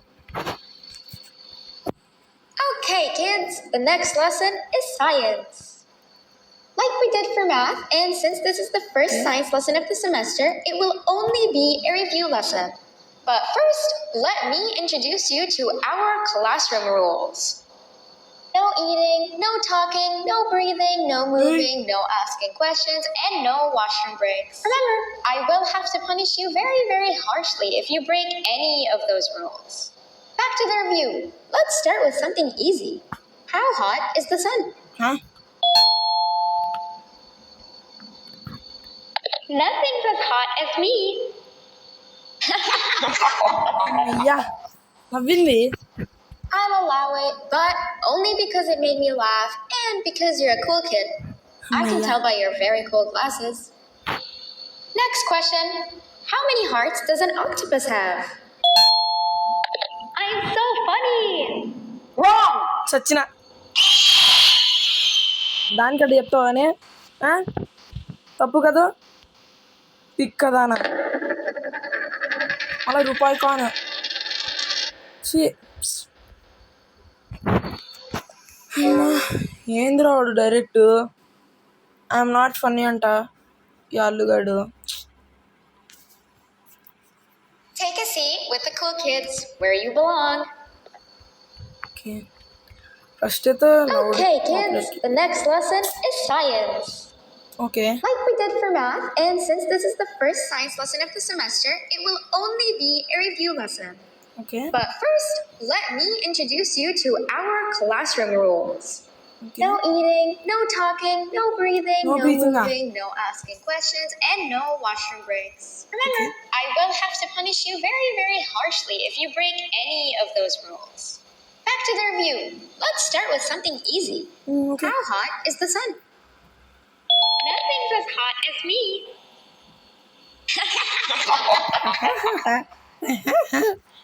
Okay, kids, the next lesson is science. Like we did for math, and since this is the first science lesson of the semester, it will only be a review lesson. But first, let me introduce you to our classroom rules. No eating, no talking, no breathing, no moving, no asking questions, and no washroom breaks. Remember, I will have to punish you very, very harshly if you break any of those rules. Back to the review. Let's start with something easy. How hot is the sun? Huh? Nothing's as hot as me. అయ్యా నవ్వింది. I'll allow it, but only because it made me laugh and because you're a cool kid. I can tell by your very cool glasses. Next question. How many hearts does an octopus have? I'm so funny. Wrong. చచ్చిన దానికంటే చెప్తావని తప్పు కదా పిక్కదానా. అలా రూపాయి కాను. ఏంద్రా వాడు direct I'm not funny అంట ఈ అల్లుగాడు. Take a seat with the cool kids where you belong. First అయితే Okay, kids, the next lesson is science. Okay. Like we did for math, and since this is the first science lesson of the semester, it will only be a review lesson. Okay. But first, let me introduce you to our classroom rules. Okay. No eating, no talking, no breathing, No no breathing, moving, no asking questions, and no washroom breaks. Remember, I will have to punish you very, very harshly if you break any of those rules. Back to the review. Let's start with something easy. Okay. How hot is the sun? Nothing's as hot as me.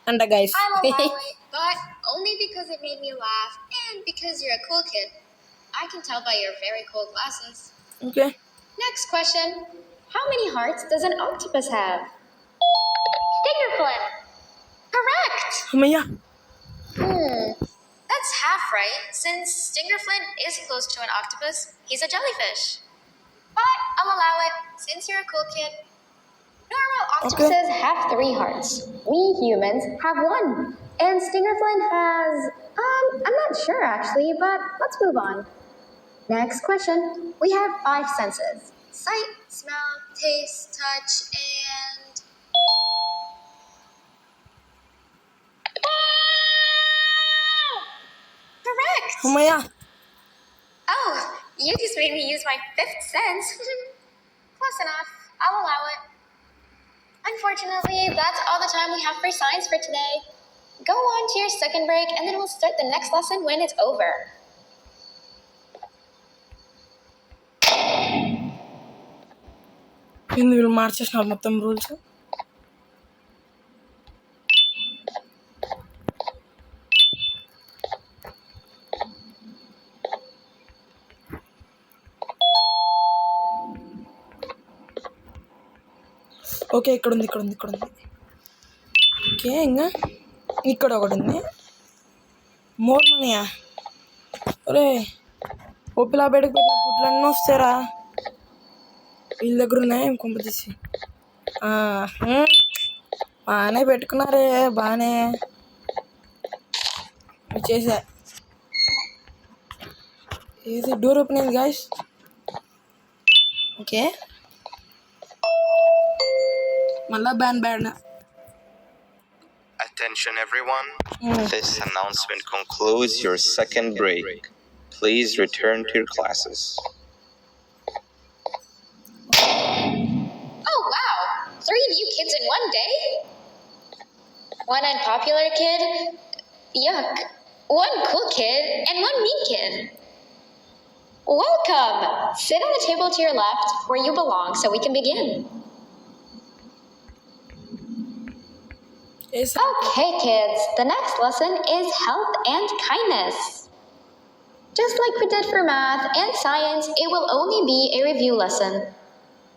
అంట guys. I'll allow it, but only because it made me laugh and because you're a cool kid. I can tell by your very cool glasses. Okay. Next question. How many hearts does an octopus have? Stingerflint. Correct. అమ్మయ్యా. That's half right, since Stingerflint is close to an octopus. He's a jellyfish. But I'll allow it, since you're a cool kid. Normal octopuses have 3 hearts. We humans have 1. And Stingerflint has... I'm not sure actually, but let's move on. Next question. We have 5 senses. Sight, smell, taste, touch, and... Correct! అమ్మయ్యా. Oh, you just made me use my 5th sense. Close enough. I'll allow it. Unfortunately, that's all the time we have for science for today. Go on to your second break, and then we'll start the next lesson when it's over. ఏంది వీళ్ళు మార్చేసినారు మొత్తం rules. Okay, ఇక్కడ ఉంది. Okay, ఇంకా ఇక్కడ ఒకటి ఉంది. More మనీయా? ఒరే, ఓపిలా బయటకు పెట్టిన గుడ్లన్నీ వస్తారా? వీళ్ళ దగ్గర ఉన్నాయి కొంప తీసి. బాగానే పెట్టుకున్నారే, బాగానే చేసా. ఏది డోర్ ఓపెన్ అయింది గాయస్. ఓకే, మళ్ళా bad. Attention everyone. This announcement concludes your second break. Please return to your classes. Oh, wow! 3 new kids in one day? One unpopular kid? Yuck. One cool kid and one mean kid. Welcome! Sit on the table to your left where you belong so we can begin. Okay, kids, the next lesson is health and kindness. Just like we did for math and science, it will only be a review lesson.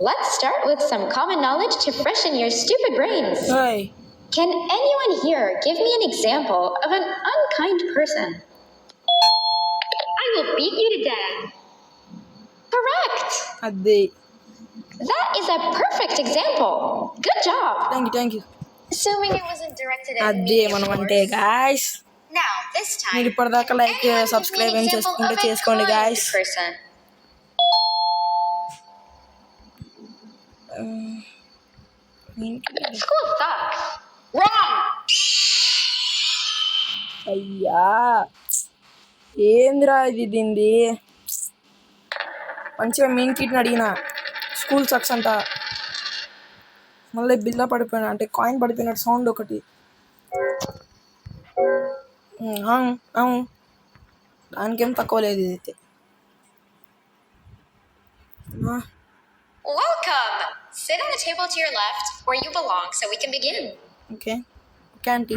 Let's start with some common knowledge to freshen your stupid brains. Hey. Can anyone here give me an example of an unkind person? I will beat you to death. Correct! Addi. That is a perfect example. Good job. Thank you. Assuming it wasn't directed at అదే me, of మనం course. అంటే guys. Now, this time, మీరు ఇప్పటిదాకా like anyone give me subscribe an ఏం example చేసుకుంటే of a చేసుకోండి kind guys. person. School sucks. Wrong. అయ్యా, ఏందిరా ఇది దీంది? మంచిగా మెయిన్ కిట్ని అడిగిన స్కూల్ సక్స్ అంట, మళ్ళీ బిల్లా పడిపోయినా అంటే కాయిన్ పడిపోయినట్టు సౌండ్ ఒకటి. అవును, దానికేం తక్కువ లేదు ఇది. Welcome. Sit on the table to your left where you belong so we can begin. Okay aunty.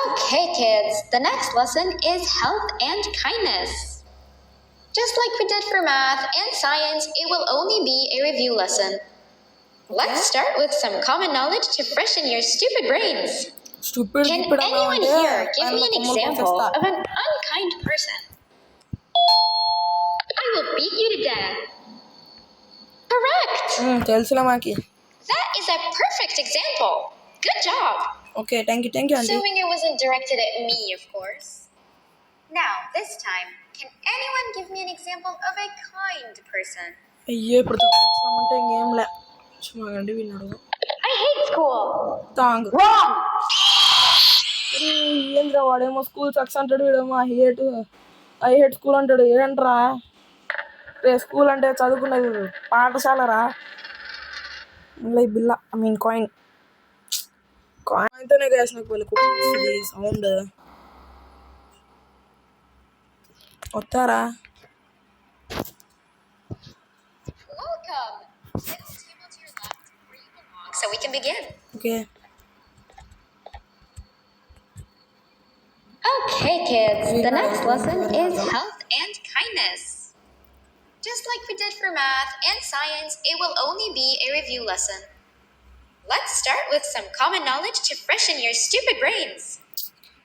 Okay, kids, the next lesson is health and kindness. Just like we did for math and science, it will only be a review lesson. Let's start with some common knowledge to freshen your stupid brains. Can anyone here give me an example of an unkind person? I will beat you to death. Correct! తెలుసులే మాకి. That is a perfect example. Good job. Okay, thank you, auntie. Assuming it wasn't directed at me, of course. Now, this time, Can anyone give me an example of a kind person? అయ్యే ఇప్పుడు తప్పించామంటే ఇంకేం లే చూడండి విన్నాడు I hate school. తాంగ్ Wrong. ఏంద్రా వాడేమో school sucks అంటాడు వీడేమో ఐ హేట్ స్కూల్ అంటాడు ఏంట్రా రే స్కూల్ అంటే చదువుకునేది పాఠశాలరా మళ్ళీ బిల్ల కాయిన్ కాయిన్తోనే గ్యాస్ నాకు వెళ్ళి సౌండ్ వస్తారా Welcome. Little table to your left where you belong, so we can begin. Okay Okay, kids. The next lesson is health and kindness. Just like we did for math and science, it will only be a review lesson. Let's start with some common knowledge to freshen your stupid brains.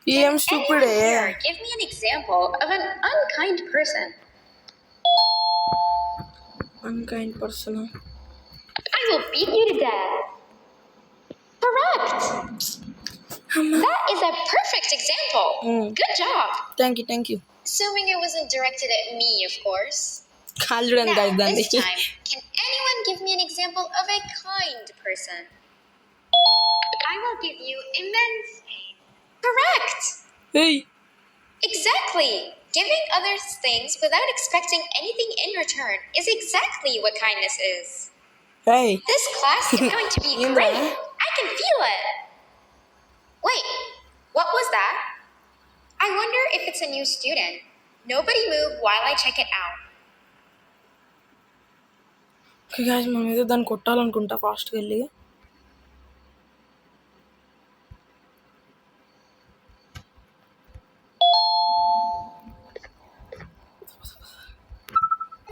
ఏం Anyone స్టూపిడే here give me an example of an unkind person? Unkind person I will beat you to death. Correct. That is a perfect example. Good job. Thank you Assuming it wasn't directed at me, of course. Call చూడండి Now, guys దాన్ని this time, can anyone give me an example of a kind person? I will give you immense pain. Correct. ఏయ్ Exactly. Giving others things without expecting anything in return is exactly what kindness is. ఏయ్ This class is going to be great. I can feel it. Wait, what was that? I wonder if it's a new student. Nobody move while I check it out. Okay guys మనం ఏదో దాన్ని కొట్టాలనుకుంటా ఫాస్ట్గా వెళ్ళి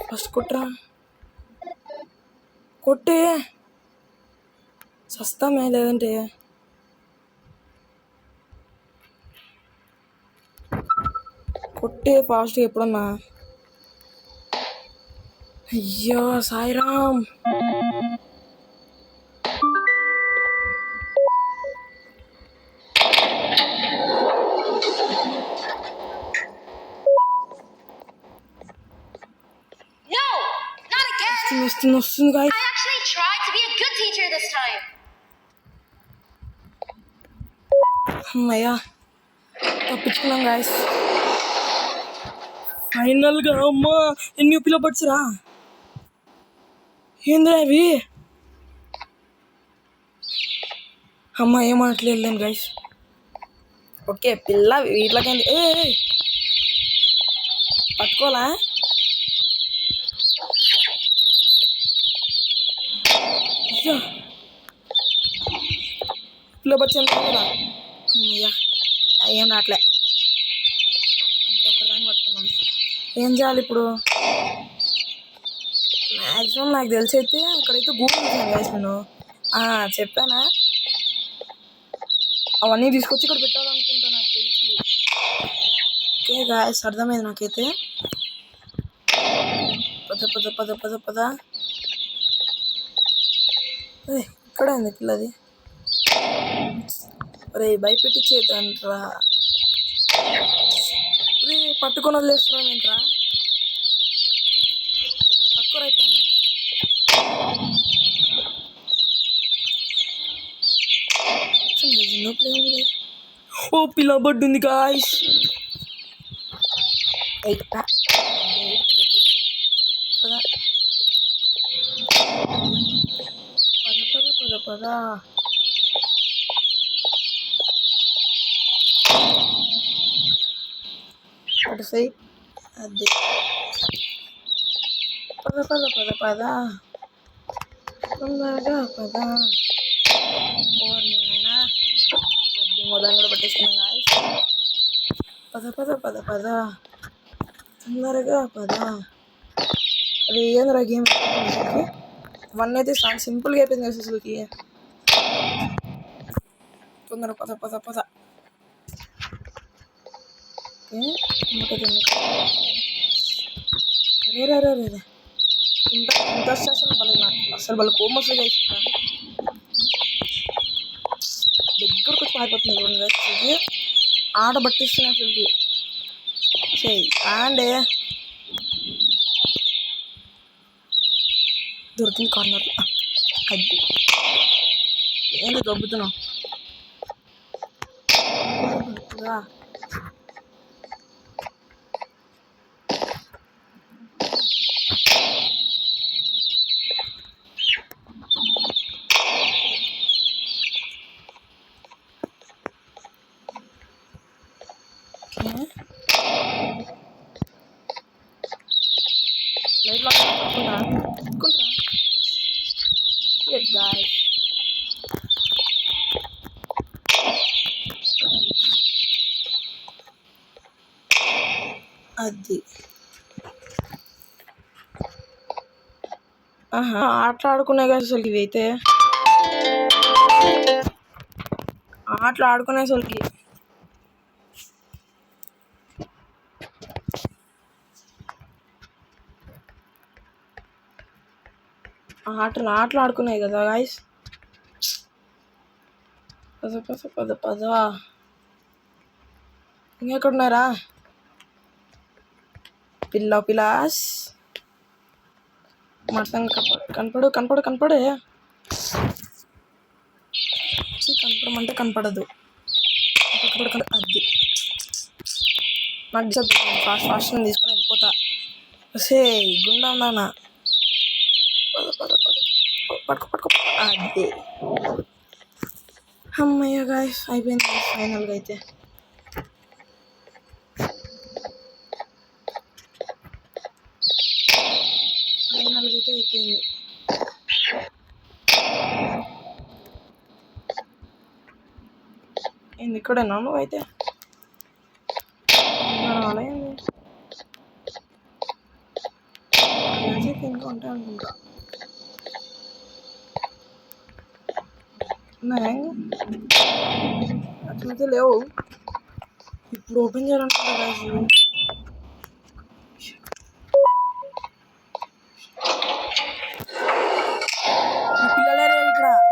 first కొట్టరా కొట్టే సస్తామే లేదంటే కొట్టే ఫాస్ట్గా ఎప్పుడన్నా అయ్యో సాయిరామ్ No, not again. వస్తుంది గాయ I actually tried to be a good teacher this time. అమ్మయ్యా తప్పించుకున్నాం గాయస్ ఫైనల్గా అమ్మా ఎన్ని పిల్ల పడుచురా ఏంద్రా అవి అమ్మ ఏమనట్లేదు వెళ్ళాను గాయస్ ఓకే పిల్ల వీటిలోకి పట్టుకోవాలా అయ్యో పిల్ల పచ్చాను కదా అమ్మయ్యా ఏం రావట్లే ఇంకొకదాన్ని పట్టుకున్నాం ఏం చేయాలి ఇప్పుడు మ్యాక్సిమం నాకు తెలిసి అయితే అక్కడైతే గూగుల్ చేశాను గాయస్ నేను చెప్పానా అవన్నీ తీసుకొచ్చి ఇక్కడ పెట్టాలనుకుంటా నాకు తెలిసి ఓకే గాయస్ అర్థమైంది నాకైతే పద ఇక్కడ ఉంది పిల్లది రే భయపెట్టి చేతంట్రా రే పట్టుకొని వదిలేస్తున్నాం ఏంట్రా పట్టుకోరా అయిపోయినా ఓ పిల్ల బడ్డు ఉంది గాయస్ పద అటు సై అది పద తొందరగా పద ఓర్నైనా అది మొదలు కూడా పట్టేసుకున్నాం గాయస్ పద తొందరగా పద అది ఏంద్రా గేమ్ వన్ అయితే సింపుల్గా అయిపోయింది కదా అసలుకి తొందర పద అరే ఇంత చేస్తాను భలే నాకు అసలు వాళ్ళ కోపం వస్తుంది గైస్ దగ్గరకు వచ్చి పారిపోతుంది చూడండి గైస్ అసలుకి ఆట పట్టిస్తున్నాయి అండే దొరికింది కార్నర్. అది ఏంటి దొబ్బుతున్నావు? అది ఆటలు ఆడుకునే కదా అసలు ఇవి అయితే ఆటలు ఆడుకునే అసలుకి ఆటలు ఆడుకున్నాయి కదా గాయస్. పద పద ఇంకెక్కడున్నారా పిల్లాస్? మొత్తం కనపడే కనపడమంటే కనపడదు. అది నాకు ఫాస్ట్ తీసుకొని వెళ్ళిపోతా. సే గుండా ఉన్నానా? పట్టుకో అది. అమ్మయ్య గాయస్ అయిపోయింది ఫైనల్గా అయితే. అయిపోయింది. ఏంది ఇక్కడేనా నువ్వు అయితే? ఇంకా ఉంటాయి అనుకుంటా. అట్లయితే లేవు. ఇప్పుడు ఓపెన్ చేయాలనుకుంటా గాయస్.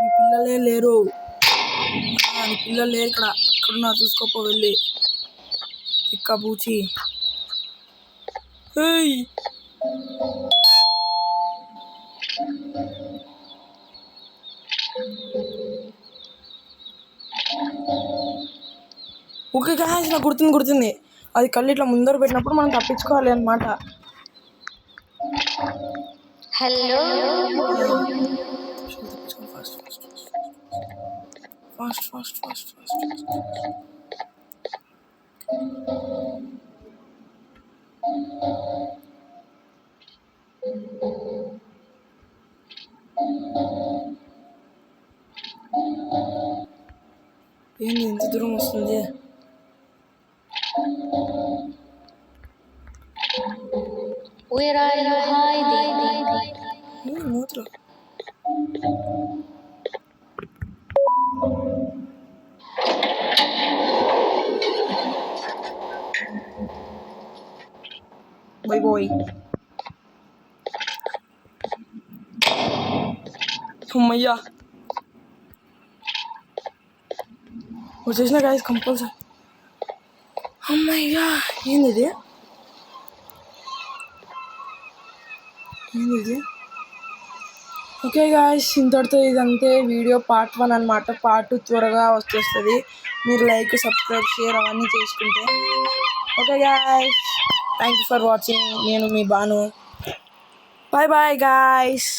నీ పిల్లలే లేరు ఇక్కడ. అక్కడున్నా చూసుకోపో వెళ్ళి ఇక్క బూచి. ఓకే గాయస్ నాకు గుర్తుంది. అది కళ్ళు ఇట్లా ముందర పెట్టినప్పుడు మనం తప్పించుకోవాలి అన్నమాట. Hello fast. ఏంది ఎంత దూరం వస్తుంది? Where are you hiding? మూత్రం బాయ్. అమ్మయ్యా వచ్చేసిన గాయస్ కంపల్సరీ. అమ్మయ్యా ఏంది ఓకే గాయస్ ఇంతటితో ఇదంతే వీడియో పార్ట్ 1 అనమాట. పార్ట్ 2 త్వరగా వచ్చేస్తుంది. మీరు లైక్ సబ్స్క్రైబ్ షేర్ అవన్నీ చేసుకుంటే. Okay guys thank you for watching. నేను మీ బాను. Bye guys.